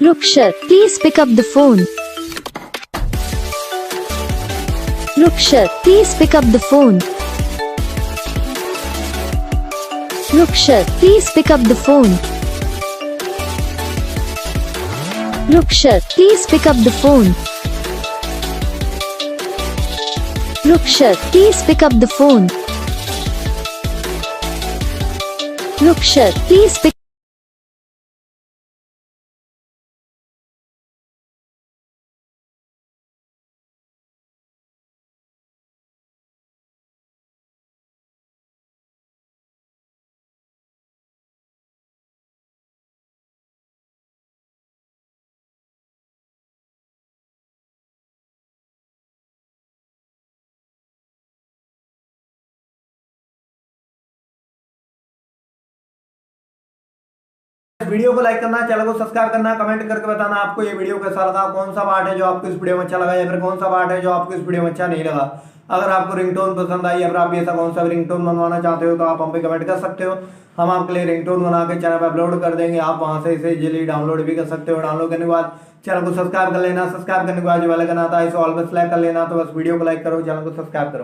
Rukhsar, please pick up the phone. Rukhsar, please pick up the phone. Rukhsar, please pick up the phone. Rukhsar, please pick up the phone. Rukhsar, please pick up the phone. Rukhsar, please pick video को like करना, channel को subscribe करना, comment करके बताना आपको ये video कैसा लगा, कौन सा पार्ट है जो आपको इस वीडियो में अच्छा लगा या फिर कौन सा पार्ट है जो आपको इस वीडियो में अच्छा नहीं लगा। अगर आपको रिंगटोन पसंद आई या फिर आप भी ऐसा कौन सा भी रिंगटोन बनवाना चाहते हो तो आप हम पे कमेंट कर सकते हो। हम आपके लिए रिंगटोन बना के चैनल पर अपलोड कर देंगे, आप वहां से इसे इजीली डाउनलोड भी कर सकते हो। डाउनलोड करने के बाद चैनल को सब्सक्राइब कर लेना, सब्सक्राइब करने के बाद जो वाला करना आता है इसे ऑल पर सेलेक्ट कर लेना। तो बस वीडियो को लाइक करो, चैनल को सब्सक्राइब करो।